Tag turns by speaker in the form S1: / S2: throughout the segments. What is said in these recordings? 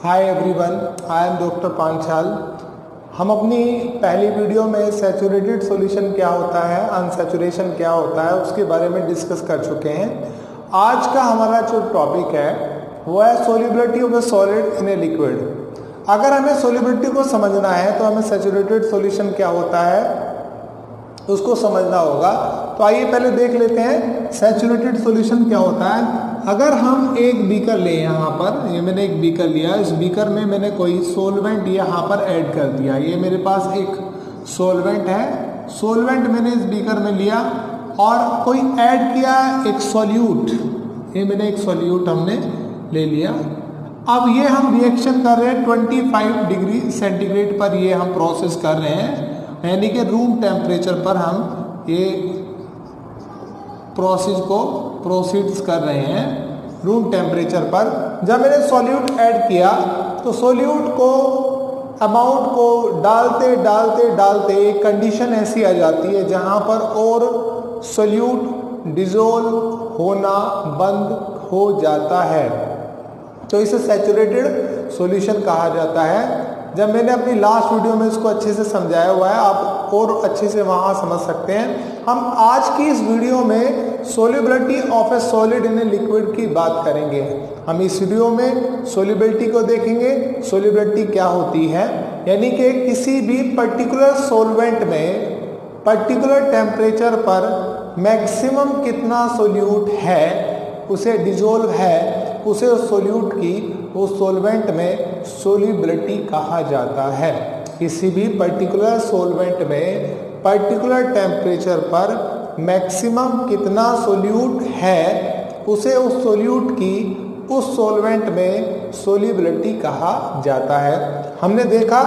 S1: Hi everyone, I am doctor Panchal. हम अपनी पहली वीडियो में सैचुरेटेड सॉल्यूशन क्या होता है, अनसैचुरेशन क्या होता है, उसके बारे में डिस्कस कर चुके हैं। आज का हमारा जो टॉपिक है वो है solubility of A solid in a liquid. अगर हमें सोल्युबिलिटी को समझना है तो हमें सैचुरेटेड सॉल्यूशन क्या होता है उसको समझना होगा। तो आइए पहले देख लेते हैं सैचुरेटेड सॉल्यूशन क्या होता है। अगर हम एक बीकर लें, यहाँ पर ये मैंने एक बीकर लिया, इस बीकर में मैंने कोई सॉल्वेंट यहाँ पर ऐड कर दिया। ये मेरे पास एक सॉल्वेंट है, सॉल्वेंट मैंने इस बीकर में लिया और कोई ऐड किया एक सॉल्यूट। ये मैंने एक सॉल्यूट हमने ले लिया। अब ये हम रिएक्शन कर रहे हैं 25 डिग्री सेंटीग्रेड पर, ये हम प्रोसेस कर रहे हैं, यानी कि रूम टेम्परेचर पर हम ये प्रोसेस को प्रोसीड्स कर रहे हैं रूम टेम्परेचर पर। जब मैंने सॉल्यूट ऐड किया तो सॉल्यूट को अमाउंट को डालते डालते डालते एक कंडीशन ऐसी आ जाती है जहां पर और सॉल्यूट डिसॉल्व होना बंद हो जाता है। तो इसे सैचुरेटेड सॉल्यूशन कहा जाता है। जब मैंने अपनी लास्ट वीडियो में इसको अच्छे से समझाया हुआ है, आप और अच्छे से वहाँ समझ सकते हैं। हम आज की इस वीडियो में solubility of A solid in a liquid की बात करेंगे। हम इस वीडियो में सोल्युबिलिटी को देखेंगे, सोल्युबिलिटी क्या होती है, यानी कि किसी भी पर्टिकुलर सॉल्वेंट में पर्टिकुलर टेम्परेचर पर मैक्सिमम कितना सोल्यूट है, उसे डिसॉल्व है, उसे उस सोल्यूट की उस सॉल्वेंट में सोल्युबिलिटी कहा जाता है। किसी भी पर्टिकुलर सॉल्वेंट में पर्टिकुलर टेम्परेचर पर मैक्सिमम कितना सोल्यूट है, उसे उस सोल्यूट की उस सॉल्वेंट में सोल्युबिलिटी कहा जाता है। हमने देखा,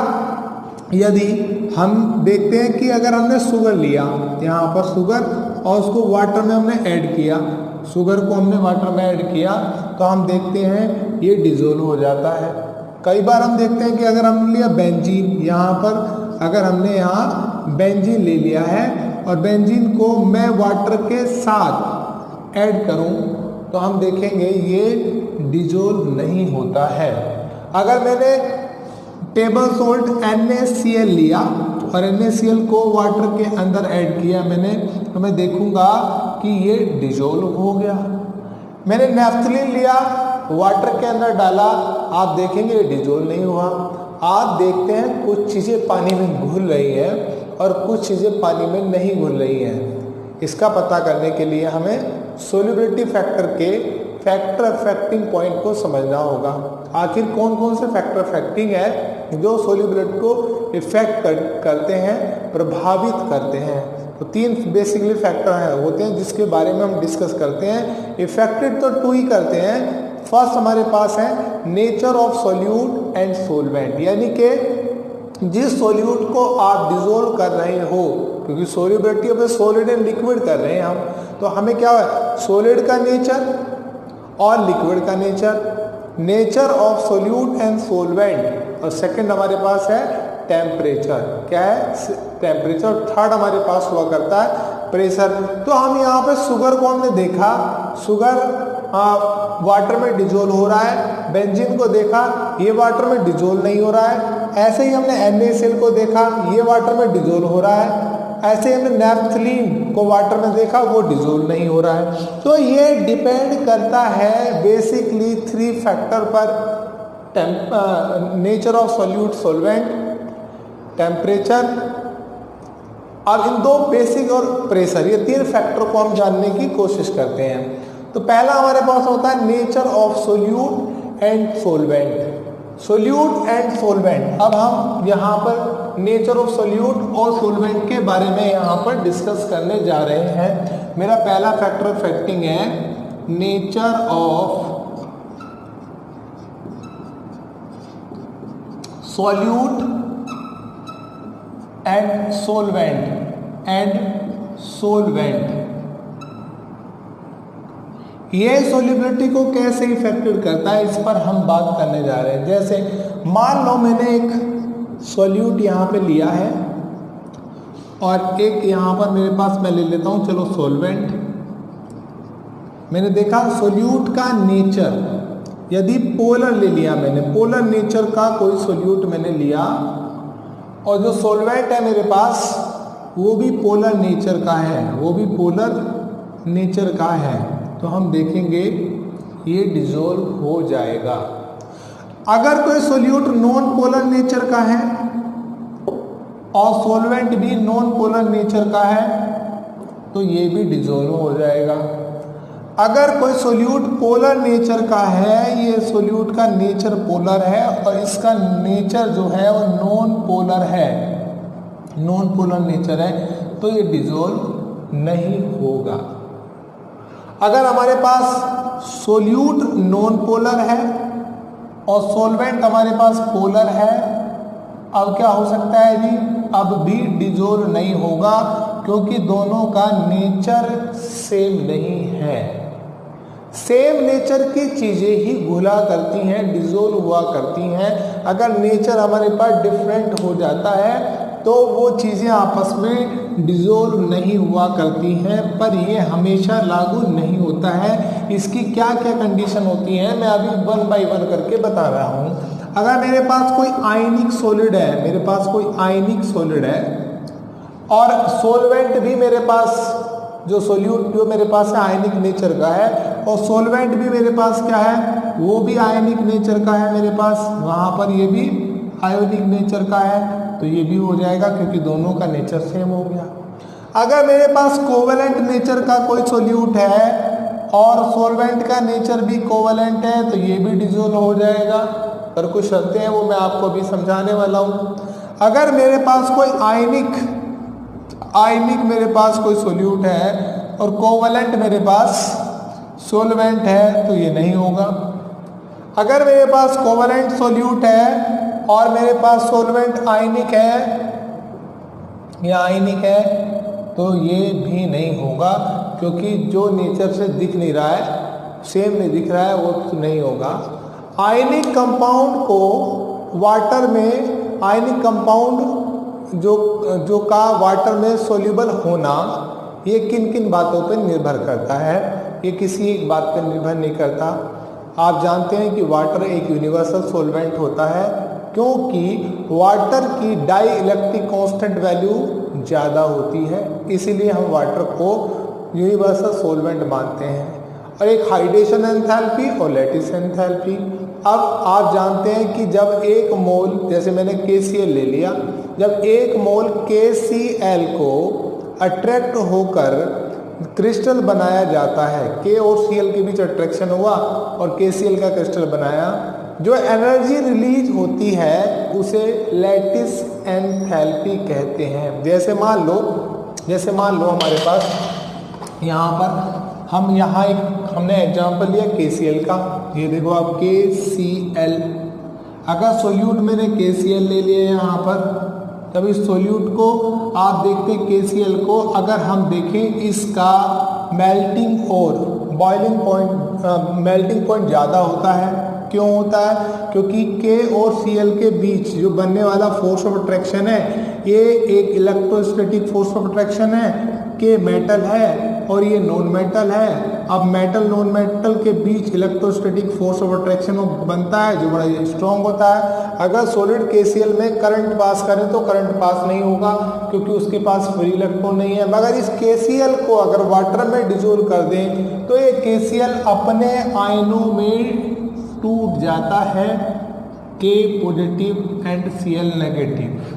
S1: यदि हम देखते हैं कि अगर हमने शुगर लिया, यहाँ पर शुगर, और उसको वाटर में हमने ऐड किया, शुगर को हमने वाटर में ऐड किया, तो हम देखते हैं ये डिसॉल्व हो जाता है। कई बार हम देखते हैं कि अगर हमने लिया बेंजीन, यहाँ पर अगर हमने यहाँ बेंजीन ले लिया है और बेंजीन को मैं वाटर के साथ ऐड करूँ तो हम देखेंगे ये डिसॉल्व नहीं होता है। अगर मैंने टेबल सॉल्ट NaCl लिया और NaCl को वाटर के अंदर ऐड किया मैंने, तो मैं देखूंगा कि ये डिसॉल्व हो गया। मैंने नैफ्थलीन लिया, वाटर के अंदर डाला, आप देखेंगे ये डिसॉल्व नहीं हुआ। आप देखते हैं कुछ चीज़ें पानी में घुल रही हैं और कुछ चीज़ें पानी में नहीं घुल रही हैं। इसका पता करने के लिए हमें सोल्युबिलिटी फैक्टर के फैक्टर अफेक्टिंग पॉइंट को समझना होगा। आखिर कौन कौन से फैक्टर अफेक्टिंग है जो सोल्युबिलिटी को इफेक्ट करते हैं, प्रभावित करते हैं। तो 3 बेसिकली फैक्टर होते हैं जिसके बारे में हम डिस्कस करते हैं। इफेक्टेड तो 2 ही करते हैं। फर्स्ट हमारे पास है nature of solute and solvent, यानी कि जिस सॉल्यूट को आप डिसॉल्व कर रहे हो, क्योंकि solubility of A solid and liquid कर रहे हैं हम, तो हमें क्या है, सॉलिड का नेचर और लिक्विड का nature of solute and solvent, और सेकंड हमारे पास है टेम्परेचर। क्या है, टेम्परेचर। थर्ड हमारे पास हुआ करता है प्रेशर। तो हम यहाँ पे शुगर को हमने देखा, शुगर वाटर में डिसॉल्व हो रहा है। बेंजीन को देखा, ये वाटर में डिसॉल्व नहीं हो रहा है। ऐसे ही हमने NaCl को देखा, ये वाटर में डिसॉल्व हो रहा है। ऐसे ही हमने नैफ्थलीन को वाटर में देखा, वो डिसॉल्व नहीं हो रहा है। तो ये डिपेंड करता है बेसिकली 3 फैक्टर पर, nature of solute, solvent, temperature. अब इन 2 बेसिक और प्रेशर, ये 3 फैक्टर को हम जानने की कोशिश करते हैं। तो पहला हमारे पास होता है nature of solute and solvent. Solute and solvent. अब हम यहाँ पर नेचर ऑफ सोल्यूट और सोलवेंट के बारे में यहाँ पर डिस्कस करने जा रहे हैं। मेरा पहला फैक्टर अफेक्टिंग है nature of solute and solvent. ये सोल्युबिलिटी को कैसे इफेक्टेड करता है, इस पर हम बात करने जा रहे हैं। जैसे मान लो मैंने एक सॉल्यूट यहाँ पे लिया है और एक यहाँ पर मेरे पास मैं ले लेता हूँ, चलो सॉल्वेंट। मैंने देखा सोल्यूट का नेचर, यदि पोलर ले लिया मैंने, पोलर नेचर का कोई सोल्यूट मैंने लिया और जो सॉल्वेंट है मेरे पास वो भी पोलर नेचर का है, वो भी पोलर नेचर का है, तो हम देखेंगे ये डिसॉल्व हो जाएगा। अगर कोई सोल्यूट नॉन पोलर नेचर का है और सॉल्वेंट भी नॉन पोलर नेचर का है तो ये भी डिसॉल्व हो जाएगा। अगर कोई सोल्यूट पोलर नेचर का है, ये सोल्यूट का नेचर पोलर है और इसका नेचर जो है वो नॉन पोलर है, नॉन पोलर नेचर है, तो ये डिसॉल्व नहीं होगा। अगर हमारे पास सोल्यूट नॉन पोलर है और सॉल्वेंट हमारे पास पोलर है, अब क्या हो सकता है जी, अब भी डिसॉल्व नहीं होगा क्योंकि दोनों का नेचर सेम नहीं है। सेम नेचर की चीजें ही घुला करती हैं, डिसॉल्व हुआ करती हैं। अगर नेचर हमारे पास डिफरेंट हो जाता है तो वो चीज़ें आपस में डिसॉल्व नहीं हुआ करती हैं, पर ये हमेशा लागू नहीं होता है। इसकी क्या क्या कंडीशन होती हैं मैं अभी 1 बाय 1 करके बता रहा हूँ। अगर मेरे पास कोई आयनिक सॉलिड है, मेरे पास कोई आयनिक सॉलिड है और सॉल्वेंट भी मेरे पास, जो सोल्यूट जो मेरे पास है आयनिक नेचर का है और सॉल्वेंट भी मेरे पास क्या है, वो भी आयनिक नेचर का है मेरे पास, वहाँ पर ये भी आयोनिक नेचर का है, तो ये भी हो जाएगा क्योंकि दोनों का नेचर सेम हो गया। अगर मेरे पास कोवेलेंट नेचर का कोई सोल्यूट है और सॉल्वेंट का नेचर भी कोवेलेंट है तो ये भी डिसॉल्व हो जाएगा, पर कुछ शर्तें हैं वो मैं आपको अभी समझाने वाला हूँ। अगर मेरे पास कोई आयनिक मेरे पास कोई सोल्यूट है और कोवेलेंट मेरे पास सॉल्वेंट है तो ये नहीं होगा। अगर मेरे पास कोवेलेंट सोल्यूट है और मेरे पास सॉल्वेंट आयनिक है या आयनिक है तो ये भी नहीं होगा क्योंकि जो नेचर से दिख नहीं रहा है, सेम नहीं दिख रहा है, वो तो नहीं होगा। आयनिक कंपाउंड को वाटर में, आयनिक कंपाउंड जो का वाटर में सोल्यूबल होना, ये किन किन बातों पर निर्भर करता है, ये किसी एक बात पर निर्भर नहीं करता। आप जानते हैं कि वाटर एक यूनिवर्सल सॉल्वेंट होता है क्योंकि वाटर की डाई इलेक्ट्रिक कांस्टेंट वैल्यू ज़्यादा होती है, इसीलिए हम वाटर को यूनिवर्सल सॉल्वेंट मानते हैं। और एक हाइड्रेशन एंथैल्पी और लैटिस एंथैल्पी। अब आप जानते हैं कि जब एक मोल, जैसे मैंने KCl ले लिया, जब एक मोल KCl को अट्रैक्ट होकर क्रिस्टल बनाया जाता है, K और Cl के बीच अट्रैक्शन हुआ और KCl का क्रिस्टल बनाया, जो एनर्जी रिलीज होती है उसे लैटिस एंथैल्पी कहते हैं। जैसे मान लो हमारे पास यहाँ पर हमने एग्जांपल लिया KCl का, ये देखो आप KCl, अगर सोल्यूट मैंने KCl ले लिया यहाँ पर, तब इस सोल्यूट को आप देखते हैं KCl को, अगर हम देखें इसका मेल्टिंग और बॉइलिंग पॉइंट ज़्यादा होता है। क्यों होता है? क्योंकि K और Cl के बीच जो बनने वाला फोर्स ऑफ अट्रैक्शन है, ये एक इलेक्ट्रोस्टैटिक फोर्स ऑफ अट्रैक्शन है। K मेटल है और ये नॉन मेटल है। अब मेटल नॉन मेटल के बीच इलेक्ट्रोस्टैटिक फोर्स ऑफ अट्रैक्शन बनता है जो बड़ा स्ट्रॉन्ग होता है। अगर सॉलिड KCl में करंट पास करें तो करंट पास नहीं होगा क्योंकि उसके पास फ्री इलेक्ट्रॉन नहीं है। मगर इस KCl को अगर वाटर में डिसॉल्व कर दें तो ये KCl अपने आयनों में टूट जाता है, K positive and Cl negative.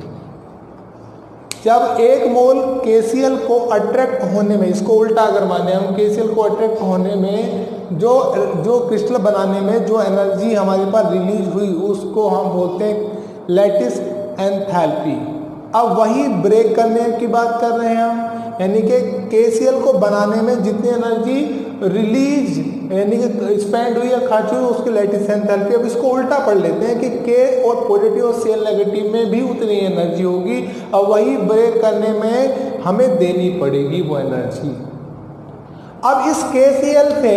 S1: जब एक मोल KCl को अट्रैक्ट होने में, इसको उल्टा अगर माने हम, KCl को अट्रैक्ट होने में जो क्रिस्टल बनाने में जो एनर्जी हमारे पास रिलीज हुई उसको हम बोलते हैं लैटिस एंथैल्पी। अब वही ब्रेक करने की बात कर रहे हैं हम, यानी कि KCl को बनाने में जितनी एनर्जी रिलीज यानी कि स्पेंड हुई या खर्च हुई उसकी लैटिस एंथैल्पी। अब इसको उल्टा पढ़ लेते हैं कि K और पॉजिटिव और Cl नेगेटिव में भी उतनी एनर्जी होगी और वही ब्रेक करने में हमें देनी पड़ेगी वो एनर्जी। अब इस KCl से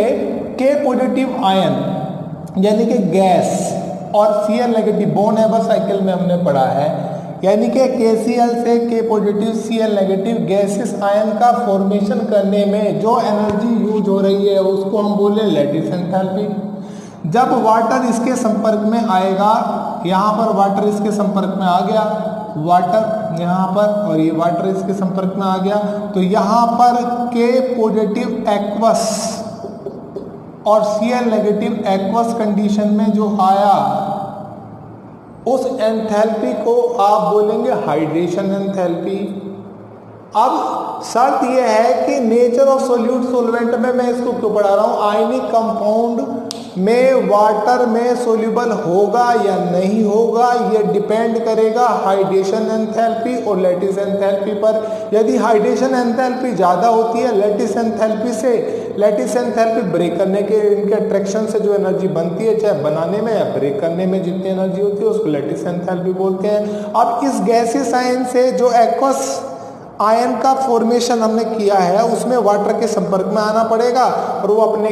S1: K पॉजिटिव आयन यानी कि गैस और Cl नेगेटिव बोन एबर साइकिल में हमने पढ़ा है, यानी कि KCl से K positive Cl negative gases ion का फॉर्मेशन करने में जो एनर्जी यूज हो रही है उसको हम बोले लैटिस एंथैल्पी। जब वाटर इसके संपर्क में आएगा, यहाँ पर वाटर इसके संपर्क में आ गया, वाटर यहाँ पर और ये वाटर इसके संपर्क में आ गया, तो यहाँ पर K पॉजिटिव एक्वस और Cl नेगेटिव एक्वस कंडीशन में जो आया उस एंथैल्पी को आप बोलेंगे हाइड्रेशन एंथैल्पी। अब शर्त यह है कि नेचर ऑफ सोल्यूट सोलवेंट में मैं इसको क्यों पढ़ा रहा हूं, आयनिक कंपाउंड में वाटर में सोल्यूबल होगा या नहीं होगा, यह डिपेंड करेगा हाइड्रेशन एंथैल्पी और लैटिस एंथैल्पी पर। यदि हाइड्रेशन एंथैल्पी ज़्यादा होती है लैटिस एंथैल्पी से, लैटिस एंथैल्पी ब्रेक करने के इनके अट्रैक्शन से जो एनर्जी बनती है, चाहे बनाने में या ब्रेक करने में जितनी एनर्जी होती है उसको लैटिस एंथैल्पी बोलते हैं। अब इस गैसियस आयन से जो एक्वस आयन का फॉर्मेशन हमने किया है उसमें वाटर के संपर्क में आना पड़ेगा और वो अपने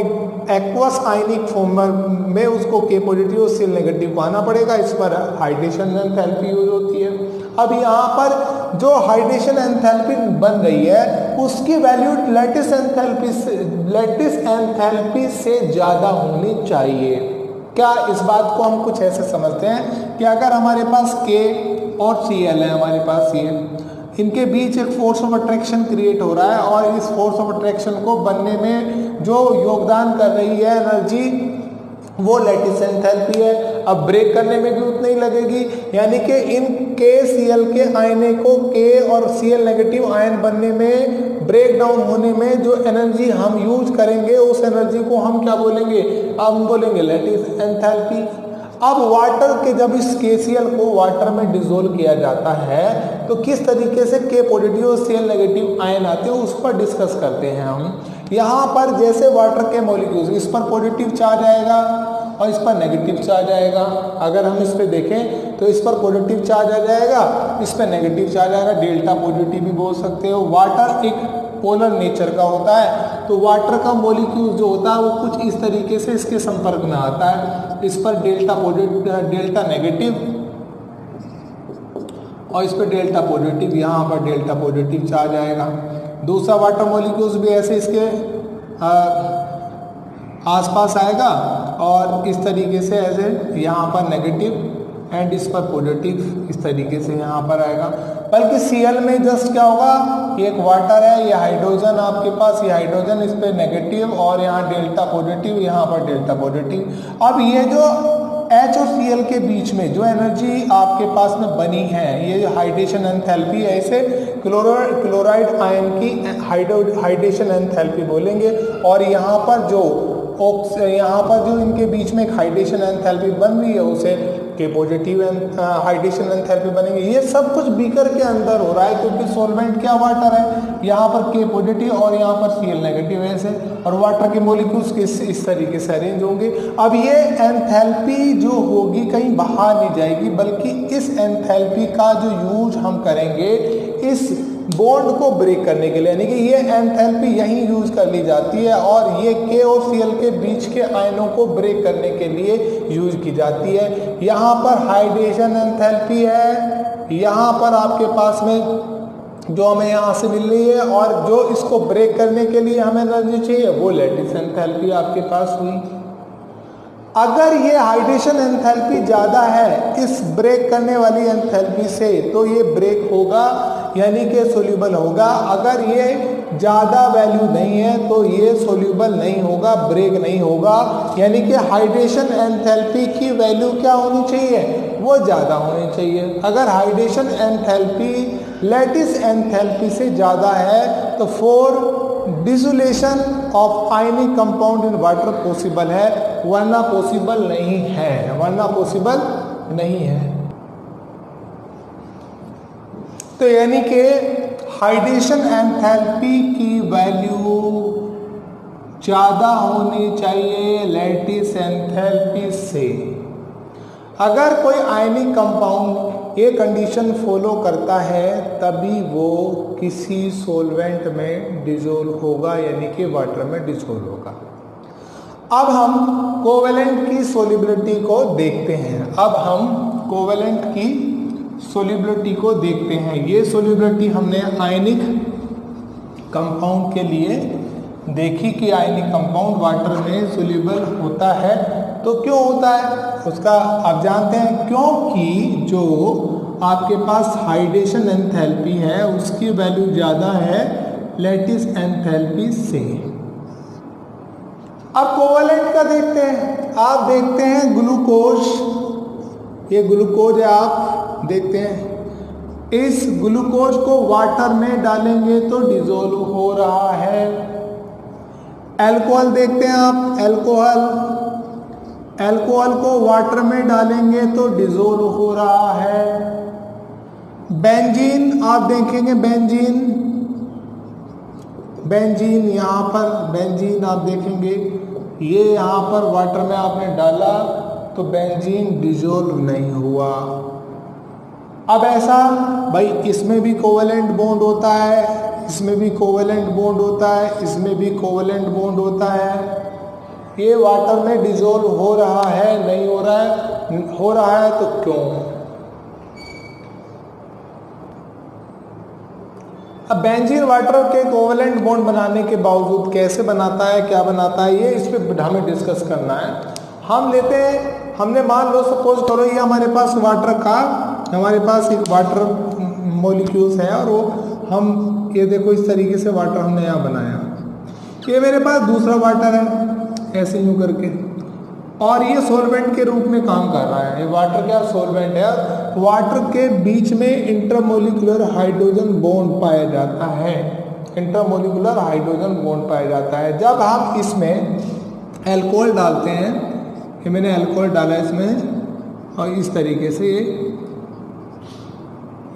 S1: एक्वस आयनिक फॉर्म में उसको K पॉजिटिव और Cl नेगेटिव को आना पड़ेगा। इस पर हाइड्रेशन एंथैल्पी यूज होती है। अब यहाँ पर जो हाइड्रेशन एंथैल्पी बन रही है उसकी वैल्यू लैटिस एंथैल्पी से ज़्यादा होनी चाहिए। क्या इस बात को हम कुछ ऐसे समझते हैं कि अगर हमारे पास K और Cl है, हमारे पास ये इनके बीच एक फोर्स ऑफ अट्रैक्शन क्रिएट हो रहा है और इस फोर्स ऑफ अट्रैक्शन को बनने में जो योगदान कर रही है एनर्जी वो लैटिस एंथैल्पी है। अब ब्रेक करने में भी उतनी ही लगेगी, यानी कि इन KCl के आयने को K और Cl नेगेटिव आयन बनने में, ब्रेक डाउन होने में जो एनर्जी हम यूज करेंगे उस एनर्जी को हम क्या बोलेंगे, हम बोलेंगे लैटिस एंथैल्पी। अब वाटर के जब इस KCl को वाटर में डिसोल्व किया जाता है तो किस तरीके से K पॉजिटिव और Cl नेगेटिव आयन आते हैं उस पर डिस्कस करते हैं हम। यहाँ पर जैसे वाटर के मॉलिक्यूल्स, इस पर पॉजिटिव चार्ज आएगा और इस पर नेगेटिव चार्ज आएगा। अगर हम इस पर देखें तो इस पर पॉजिटिव चार्ज आ जाएगा, इस पर नेगेटिव चार्ज आएगा, डेल्टा पॉजिटिव भी बोल सकते हो। वाटर एक पोलर नेचर का होता है तो वाटर का मॉलिक्यूल जो होता है वो कुछ इस तरीके से इसके संपर्क में आता है, इस पर डेल्टा पॉजिटिव, डेल्टा नेगेटिव और इस पर डेल्टा पॉजिटिव, यहाँ पर डेल्टा पॉजिटिव चार्ज आएगा। दूसरा वाटर मॉलिक्यूल्स भी ऐसे इसके आसपास आएगा और इस तरीके से ऐसे यहाँ पर नेगेटिव एंड इस पर पॉजिटिव इस तरीके से यहाँ पर आएगा। बल्कि Cl में जस्ट क्या होगा, ये एक वाटर है, ये हाइड्रोजन आपके पास, ये हाइड्रोजन, इस पे नेगेटिव और यहाँ डेल्टा पॉजिटिव, यहाँ पर डेल्टा पॉजिटिव। अब ये जो H और Cl के बीच में जो एनर्जी आपके पास में बनी है, ये हाइड्रेशन एंथैल्पी है, इसे क्लोराइड आयन की हाइड्रेशन एंथैल्पी बोलेंगे। और यहाँ पर जो इनके बीच में एक हाइड्रेशन एंथैल्पी बन रही है उसे K पॉजिटिव हाइड्रेशन एंथैल्पी बनेंगे। ये सब कुछ बीकर के अंदर हो रहा है क्योंकि सॉल्वेंट क्या वाटर है, यहाँ पर K पॉजिटिव और यहाँ पर Cl नेगेटिव है ऐसे, और वाटर के मॉलिक्यूल्स इस तरीके से अरेंज होंगे। अब ये एंथैल्पी जो होगी कहीं बाहर नहीं जाएगी, बल्कि इस एंथैल्पी का जो यूज हम करेंगे इस बॉन्ड को ब्रेक करने के लिए, यानी कि ये एंथैल्पी यहीं यूज कर ली जाती है और ये K और Cl के बीच के आयनों को ब्रेक करने के लिए यूज की जाती है। यहाँ पर हाइड्रेशन एंथैल्पी है, यहाँ पर आपके पास में जो हमें यहाँ से मिल रही है, और जो इसको ब्रेक करने के लिए हमें एनर्जी चाहिए वो लैटिस एंथैल्पी आपके पास हुई। अगर ये हाइड्रेशन एंथैल्पी ज़्यादा है इस ब्रेक करने वाली एंथैल्पी से तो ये ब्रेक होगा, यानी कि सोल्यूबल होगा। अगर ये ज़्यादा वैल्यू नहीं है तो ये सोल्यूबल नहीं होगा, ब्रेक नहीं होगा। यानी कि हाइड्रेशन एंथैल्पी की वैल्यू क्या होनी चाहिए, वो ज़्यादा होनी चाहिए। अगर हाइड्रेशन एंथैल्पी लैटिस एंथैल्पी से ज़्यादा है तो for dissolution of ionic compound in water possible है, वरना पॉसिबल नहीं है, वरना पॉसिबल नहीं है। तो यानी कि हाइड्रेशन एंथैल्पी की वैल्यू ज़्यादा होनी चाहिए लैटिस एंथैल्पी से। अगर कोई आयनिक कंपाउंड ये कंडीशन फॉलो करता है तभी वो किसी सॉल्वेंट में डिसॉल्व होगा, यानी कि वाटर में डिसॉल्व होगा। अब हम कोवेलेंट की सोल्युबिलिटी को देखते हैं। अब हम कोवेलेंट की सोल्युबिलिटी को देखते हैं। ये सोल्युबिलिटी हमने आयनिक कंपाउंड के लिए देखी कि आयनिक कंपाउंड वाटर में सोल्यूबल होता है। तो क्यों होता है उसका आप जानते हैं, क्योंकि जो आपके पास हाइड्रेशन एंथैल्पी है उसकी वैल्यू ज़्यादा है लैटिस एंथैल्पी से। अब कोवलेंट का देखते हैं। आप देखते हैं ग्लूकोज, ये ग्लूकोज है, आप देखते हैं इस ग्लूकोज को वाटर में डालेंगे तो डिजोल्व हो रहा है। अल्कोहल देखते हैं आप, अल्कोहल को वाटर में डालेंगे तो डिजोल्व हो रहा है। बेंजीन आप देखेंगे, बेंजीन यहाँ पर बेंजीन आप देखेंगे, ये यहाँ पर वाटर में आपने डाला तो बेंजीन डिजोल्व नहीं हुआ। अब ऐसा भाई इसमें भी कोवेलेंट बॉन्ड होता है, इसमें भी कोवेलेंट बॉन्ड होता है, इसमें भी कोवेलेंट बॉन्ड होता है। ये वाटर में डिजोल्व हो रहा है नहीं हो रहा है, हो रहा है तो क्यों? अब बेंजीन वाटर के कोवेलेंट बॉन्ड बनाने के बावजूद कैसे बनाता है, क्या बनाता है, ये इस पे हमें डिस्कस करना है। हम लेते हैं, हमने मान लो सपोज करो ये हमारे पास वाटर का, हमारे पास एक वाटर मॉलिक्यूल्स है और वो हम ये देखो इस तरीके से वाटर हमने यहाँ बनाया। ये मेरे पास दूसरा वाटर है ऐसे यूँ करके, और ये सॉल्वेंट के रूप में काम कर रहा है। ये वाटर क्या सॉल्वेंट है, वाटर के बीच में इंटरमोलिकुलर हाइड्रोजन बॉन्ड पाया जाता है, इंटरमोलिकुलर हाइड्रोजन बॉन्ड पाया जाता है। जब हम इसमें अल्कोहल डालते हैं, ये मैंने अल्कोहल डाला इसमें और इस तरीके से ये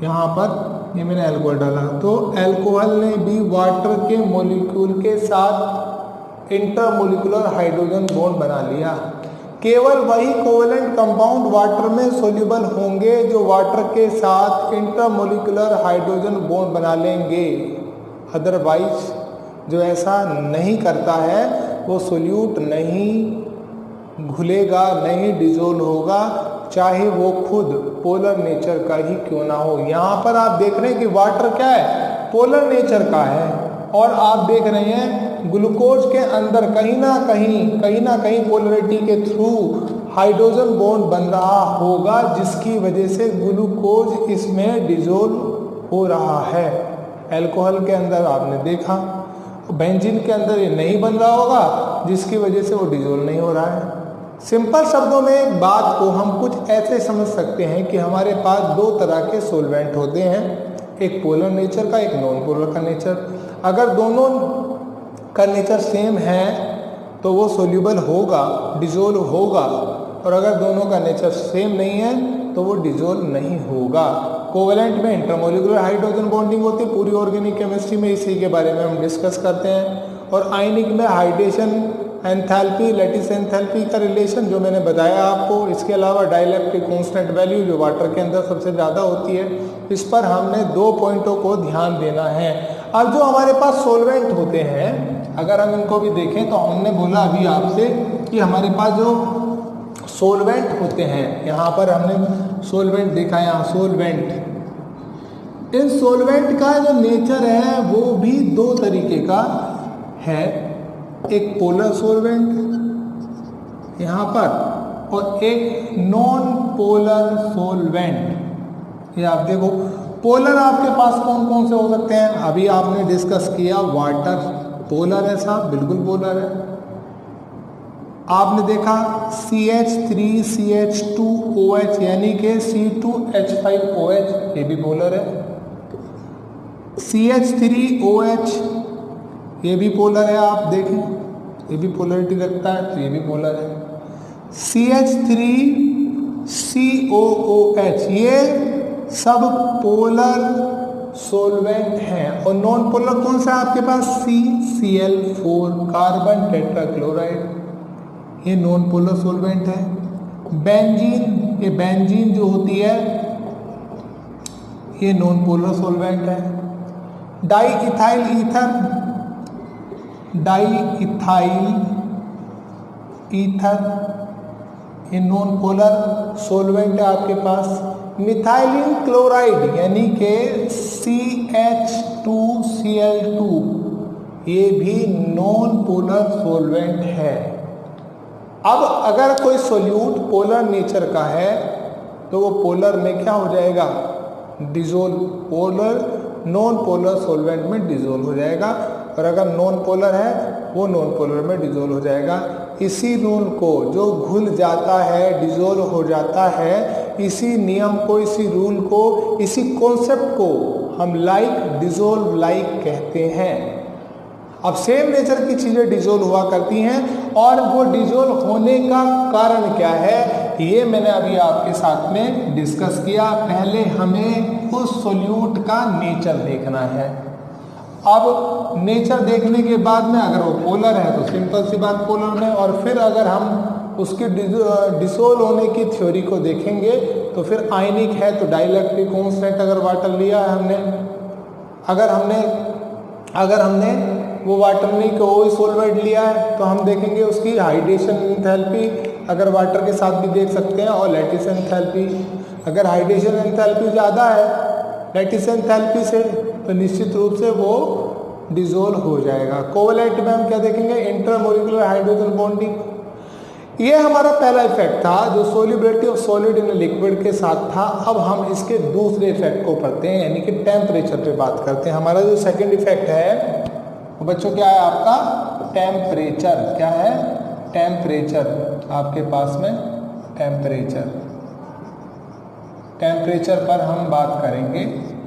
S1: यहाँ पर ये मैंने अल्कोहल डाला, तो अल्कोहल ने भी वाटर के मॉलिक्यूल के साथ इंटरमोलिकुलर हाइड्रोजन बॉन्ड बना लिया। केवल वही कोवेलेंट कंपाउंड वाटर में सोल्यूबल होंगे जो वाटर के साथ इंटरमोलिकुलर हाइड्रोजन बॉन्ड बना लेंगे। अदरवाइज जो ऐसा नहीं करता है वो सोल्यूट नहीं घुलेगा, नहीं डिजोल्व होगा, चाहे वो खुद पोलर नेचर का ही क्यों ना हो। यहाँ पर आप देख रहे हैं कि वाटर क्या है, पोलर नेचर का है, और आप देख रहे हैं ग्लूकोज के अंदर कहीं ना कहीं पोलरिटी के थ्रू हाइड्रोजन बॉन्ड बन रहा होगा, जिसकी वजह से ग्लूकोज इसमें डिजोल्व हो रहा है। अल्कोहल के अंदर आपने देखा, बेंजीन के अंदर ये नहीं बन रहा होगा, जिसकी वजह से वो डिजोल्व नहीं हो रहा है। सिंपल शब्दों में एक बात को हम कुछ ऐसे समझ सकते हैं कि हमारे पास दो तरह के सोल्वेंट होते हैं, एक पोलर नेचर का, एक नॉन पोलर का नेचर। अगर दोनों का नेचर सेम है तो वो सोल्यूबल होगा, डिजोल्व होगा, और अगर दोनों का नेचर सेम नहीं है तो वो डिजोल्व नहीं होगा। कोवेलेंट में इंटरमोलिकुलर हाइड्रोजन बॉन्डिंग होती है, पूरी ऑर्गेनिक केमिस्ट्री में इसी के बारे में हम डिस्कस करते हैं। और आयनिक में हाइड्रेशन एंथैल्पी, लैटिस एंथैल्पी का रिलेशन जो मैंने बताया आपको। इसके अलावा डाइलेक्ट्रिक कांस्टेंट वैल्यू जो वाटर के अंदर सबसे ज़्यादा होती है, इस पर हमने 2 पॉइंटों को ध्यान देना है। अब जो हमारे पास सोल्वेंट होते हैं, अगर हम इनको भी देखें तो हमने बोला अभी आपसे कि हमारे पास जो सोल्वेंट होते हैं, यहाँ पर हमने सोल्वेंट देखा, यहाँ सोल्वेंट, इन सोल्वेंट का जो नेचर है वो भी 2 तरीके का है, एक पोलर सोल्वेंट यहाँ पर और एक नॉन पोलर सोल्वेंट। ये आप देखो, पोलर आपके पास कौन कौन से हो सकते हैं, अभी आपने डिस्कस किया वाटर पोलर है साहब, बिल्कुल पोलर है। आपने देखा CH3CH2OH यानी कि C2H5OH, ये भी पोलर है। CH3OH ये भी पोलर है, आप देखें ये भी पोलरिटी रखता है, तो ये भी पोलर है। CH3COOH ये सब पोलर सोल्वेंट हैं। और नॉन पोलर कौन सा है आपके पास, CCl4 कार्बन टेट्राक्लोराइड, ये नॉन पोलर सोल्वेंट है। बेंजीन, ये बेंजीन जो होती है ये नॉन पोलर सोल्वेंट है। डाई इथाइल ईथर, ये नॉन पोलर सोल्वेंट है आपके पास। मिथाइलिन क्लोराइड यानी कि CH2Cl2, ये भी नॉन पोलर सॉल्वेंट है। अब अगर कोई सोल्यूट पोलर नेचर का है तो वो पोलर में क्या हो जाएगा, dissolve, polar non polar solvent में डिजोल्व हो जाएगा, और अगर नॉन पोलर है वो नॉन पोलर में डिजोल्व हो जाएगा। इसी रूल को, जो घुल जाता है डिजोल्व हो जाता है, इसी नियम को, इसी रूल को, इसी कॉन्सेप्ट को हम लाइक डिजोल्व लाइक कहते हैं। अब सेम नेचर की चीजें डिजोल्व हुआ करती हैं, और वो डिजोल्व होने का कारण क्या है ये मैंने अभी आपके साथ में डिस्कस किया। पहले हमें उस सोल्यूट का नेचर देखना है। अब नेचर देखने के बाद में अगर वो पोलर है तो सिंपल सी बात पोलर में, और फिर अगर हम उसकी डिसोल्व होने की थ्योरी को देखेंगे तो फिर आयनिक है तो डाइलेक्ट्रिक कांस्टेंट अगर वाटर लिया है हमने, अगर हमने वो वाटर नहीं कोई सॉल्वेंट लिया है तो हम देखेंगे उसकी हाइड्रेशन एंथैल्पी, अगर वाटर के साथ भी देख सकते हैं, और लैटिस एंथैल्पी। अगर हाइड्रेशन एंथैल्पी ज़्यादा है लैटिस एंथैल्पी से तो निश्चित रूप से वो डिसोल्व हो जाएगा। कोवैलेंट में हम क्या देखेंगे, इंटरमोलिकुलर हाइड्रोजन बॉन्डिंग। ये हमारा पहला इफेक्ट था जो solubility of solid in liquid के साथ था। अब हम इसके दूसरे इफेक्ट को पढ़ते हैं, यानी कि टेम्परेचर पे बात करते हैं। हमारा जो सेकंड इफेक्ट है तो बच्चों क्या है आपका, टेम्परेचर। क्या है, टेम्परेचर। आपके पास में टेम्परेचर पर हम बात करेंगे।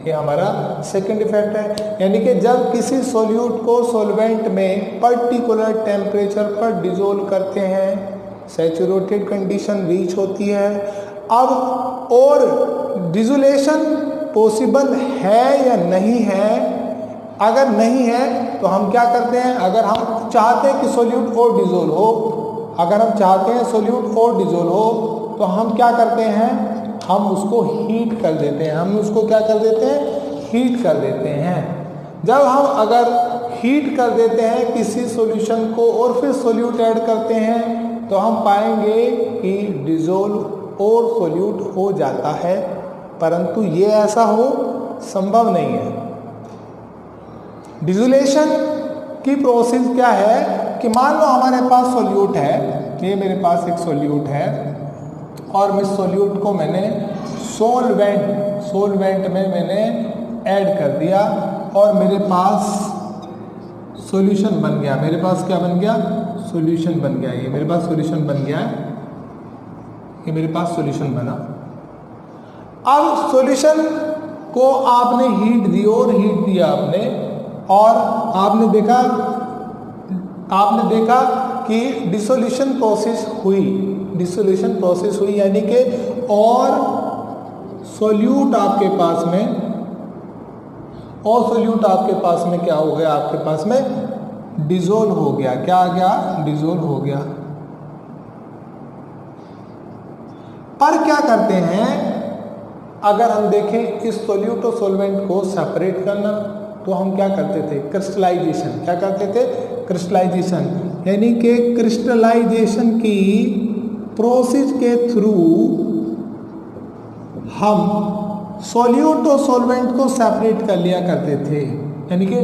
S1: ये हमारा सेकंड इफेक्ट है, यानी कि जब किसी सोल्यूट को सॉल्वेंट में पर्टिकुलर टेम्परेचर पर डिसोल्व करते हैं, सैचुरेटेड कंडीशन रीच होती है। अब और डिसोलेशन पॉसिबल है या नहीं है, अगर नहीं है तो हम क्या करते हैं, अगर हम चाहते हैं कि सोल्यूट और डिसोल्व हो, अगर हम चाहते हैं सोल्यूट और डिसोल्व हो तो हम क्या करते हैं, हम उसको हीट कर देते हैं। हम उसको क्या कर देते हैं, हीट कर देते हैं। जब हम अगर हीट कर देते हैं किसी सॉल्यूशन को और फिर सोल्यूट ऐड करते हैं तो हम पाएंगे कि डिसोल्व और सोल्यूट हो जाता है, परंतु ये ऐसा हो संभव नहीं है। डिसोलेशन की प्रोसेस क्या है कि मान लो हमारे पास सोल्यूट है, ये मेरे पास एक सोल्यूट है, और इस सोल्यूट को मैंने सोलवेंट में मैंने ऐड कर दिया और मेरे पास सॉल्यूशन बन गया। मेरे पास क्या बन गया, सॉल्यूशन बन गया। ये मेरे पास सॉल्यूशन बन गया है, ये मेरे पास सॉल्यूशन बना। अब सॉल्यूशन को आपने हीट दी और हीट दिया आपने, और आपने देखा कि डिसोल्यूशन प्रोसेस हुई, यानी कि और सोल्यूट आपके पास में क्या हो गया, आपके पास में डिसोल्व हो गया। क्या आ गया, डिसोल्व हो गया। पर क्या करते हैं, अगर हम देखें इस सोल्यूट और सॉल्वेंट को सेपरेट करना तो हम क्या करते थे, क्रिस्टलाइजेशन। क्या करते थे, क्रिस्टलाइजेशन, यानी कि क्रिस्टलाइजेशन की प्रोसेस के थ्रू हम सोल्यूट और सॉल्वेंट को सेपरेट कर लिया करते थे, यानी कि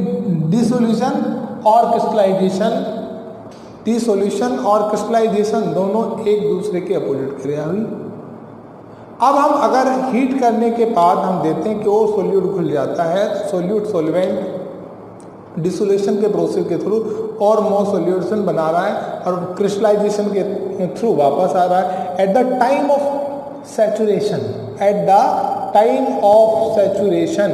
S1: डिसोल्यूशन और क्रिस्टलाइजेशन दोनों एक दूसरे के अपोजिट क्रिया हुई। अब हम अगर हीट करने के बाद हम देखते हैं कि वो सोल्यूट घुल जाता है, सोल्यूट सॉल्वेंट डिसोल्यूशन के प्रोसेस के थ्रू और मोर सोल्यूशन बना रहा है और क्रिस्टलाइजेशन के थ्रू वापस आ रहा है। At the time of saturation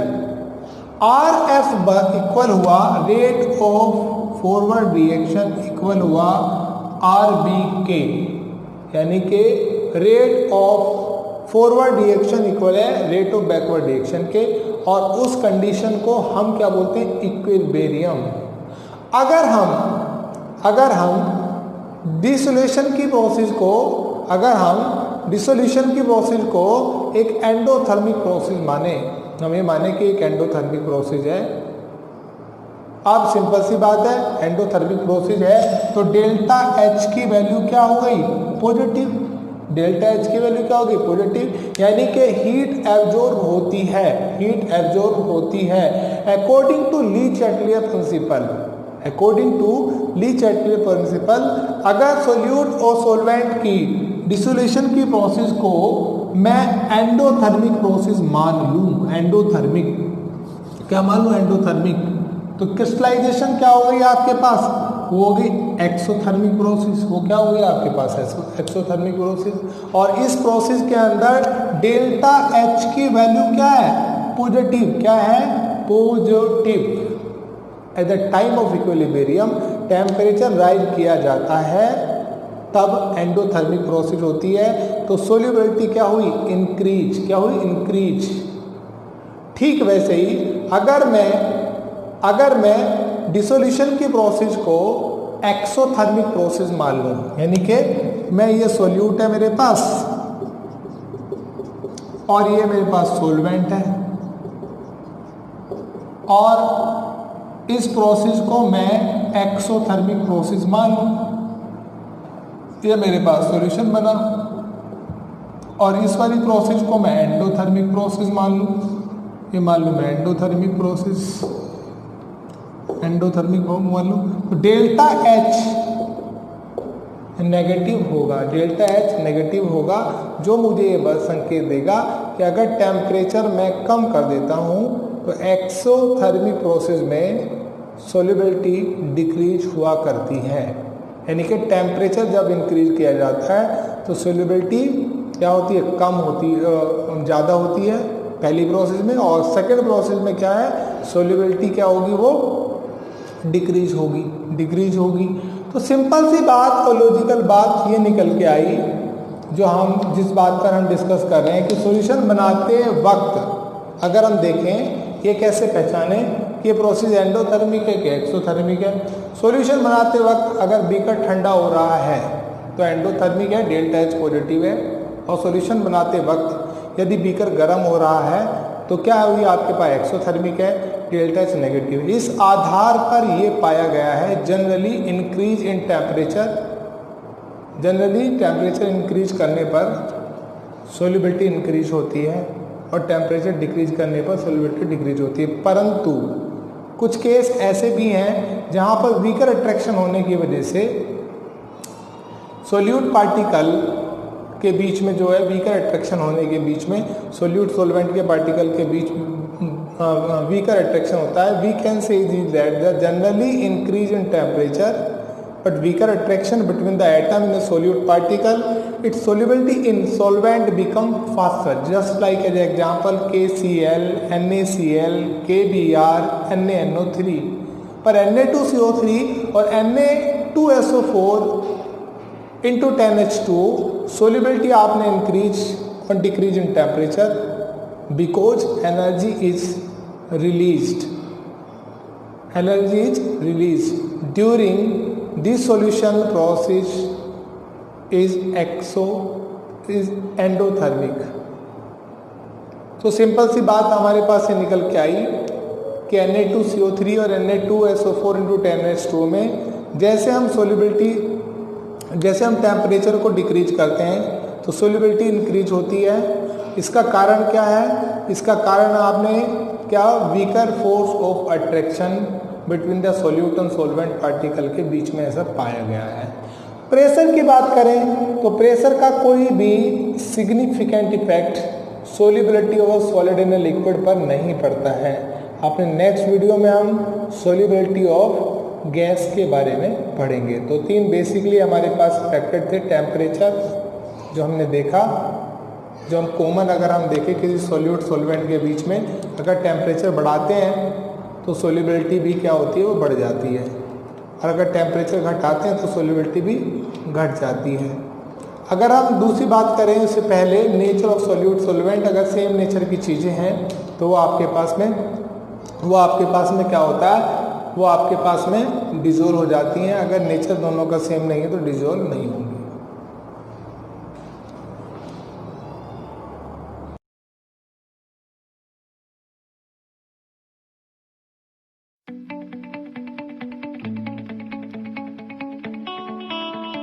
S1: RF equal हुआ rate of forward reaction equal हुआ RBK, यानी कि rate of forward reaction equal है रेट ऑफ बैकवर्ड रिएक्शन के, और उस कंडीशन को हम क्या बोलते हैं, इक्विलिब्रियम। अगर हम डिसोल्यूशन की प्रोसेस को एक एंडोथर्मिक प्रोसेस माने, हम ये माने कि एक एंडोथर्मिक प्रोसेस है। अब सिंपल सी बात है, एंडोथर्मिक प्रोसेस है तो डेल्टा H की वैल्यू क्या हो गई, पॉजिटिव। डेल्टा H की वैल्यू क्या होगी, पॉजिटिव, यानी कि हीट एब्जॉर्ब होती है according to Le Chatelier principle. According to Le Chatelier principle, अगर सोल्यूट और सोलवेंट की डिसोल्यूशन की प्रोसेस को मैं एंडोथर्मिक प्रोसेस मान लूँ, एंडोथर्मिक क्या मान लूँ, एंडोथर्मिक, तो क्रिस्टलाइजेशन क्या हो गई आपके पास, वो हो गई एक्सोथर्मिक प्रोसेस। वो क्या हो गई आपके पास एक्सोथर्मिक प्रोसेस। और इस प्रोसेस के अंदर डेल्टा एच की वैल्यू क्या है, पॉजिटिव, क्या है, positive. Eight the time of equilibrium temperature rise किया जाता है, तब एंडोथर्मिक प्रोसेस होती है। तो सोल्यूबिलिटी क्या हुई, इंक्रीज, क्या हुई, इंक्रीज। ठीक वैसे ही अगर मैं डिसोल्यूशन की प्रोसेस को एक्सोथर्मिक प्रोसेस मान लूँ, यानी कि मैं ये सोल्यूट है मेरे पास और ये मेरे पास सोलवेंट है, और इस प्रोसेस को मैं एक्सोथर्मिक प्रोसेस मान लूँ, ये मेरे पास सॉल्यूशन बना, और इस वाली प्रोसेस को मैं एंडोथर्मिक प्रोसेस मान लूँ, ये मान लूँ मैं एंडोथर्मिक प्रोसेस, एंडोथर्मिक मान लूँ, तो डेल्टा एच नेगेटिव होगा, डेल्टा एच नेगेटिव होगा, जो मुझे ये बात संकेत देगा कि अगर टेम्परेचर मैं कम कर देता हूँ तो एक्सोथर्मिक प्रोसेस में सोल्यूबिलिटी डिक्रीज हुआ करती है। यानी कि टेम्परेचर जब इंक्रीज किया जाता है तो सोल्यूबिलिटी क्या होती है, कम होती, ज़्यादा होती है पहली प्रोसेस में, और सेकेंड प्रोसेस में क्या है, सोल्यूबिलिटी क्या होगी, वो डिक्रीज होगी। तो सिंपल सी बात और लॉजिकल बात ये निकल के आई, जो हम जिस बात पर हम डिस्कस कर रहे हैं कि सॉल्यूशन बनाते वक्त अगर हम देखें ये कैसे पहचाने कि ये प्रोसेस एंडोथर्मिक है कि एक्सोथर्मिक है। सॉल्यूशन बनाते वक्त अगर बीकर ठंडा हो रहा है तो एंडोथर्मिक है, डेल्टा एच पॉजिटिव है, और सॉल्यूशन बनाते वक्त यदि बीकर गर्म हो रहा है तो क्या हुई आपके पास, एक्सोथर्मिक है, डेल्टा एच नेगेटिव। इस आधार पर यह पाया गया है generally increase in temperature, generally temperature increase करने पर सोल्यूबिलिटी इंक्रीज होती है और टेम्परेचर डिक्रीज करने पर सोल्यूबिलिटी डिक्रीज होती है। परंतु कुछ केस ऐसे भी हैं जहां पर वीकर अट्रैक्शन होने की वजह से सोल्यूट पार्टिकल के बीच में जो है, वीकर अट्रैक्शन होने के बीच में सोल्यूट सोलवेंट के पार्टिकल के बीच वीकर अट्रैक्शन होता है। We can say that the generally increase in temperature but weaker attraction between the atom in a solute particle, its solubility in solvent become faster, just like as example KCl, NaCl, KBr, NaNO3। पर Na2CO3 और Na2SO4 into 10H2 solubility आपने increase और decrease in temperature because energy is released during this solution process is endothermic। तो simple सी बात हमारे पास से निकल के आई कि Na2CO3 और Na2SO4 into 10H2 में जैसे हम टेम्परेचर को डिक्रीज करते हैं तो सोल्यूबिलिटी इंक्रीज होती है। इसका कारण क्या है, इसका कारण आपने क्या, weaker force of attraction between the solute and solvent particle के बीच में ऐसा पाया गया है। प्रेशर की बात करें तो प्रेशर का कोई भी significant effect solubility of solid in liquid पर नहीं पड़ता है। अपने नेक्स्ट वीडियो में हम सोल्यूबिलिटी ऑफ गैस के बारे में पढ़ेंगे। तो तीन बेसिकली हमारे पास फैक्टर थे, टेम्परेचर जो हमने देखा, जो हम कॉमन अगर हम देखें किसी सोल्यूट सोलवेंट के बीच में अगर टेम्परेचर बढ़ाते हैं तो सोल्यूबिलिटी भी क्या होती है, वो बढ़ जाती है, और अगर टेम्परेचर घटाते हैं तो सोल्यूबिलिटी भी घट जाती है। अगर हम दूसरी बात करें उससे पहले, नेचर ऑफ सोल्यूट सोलवेंट, अगर सेम नेचर की चीज़ें हैं तो वो आपके पास में क्या होता है, वो आपके पास में डिजोल्व हो जाती हैं। अगर नेचर दोनों का सेम नहीं है तो डिजोल्व नहीं होंगी।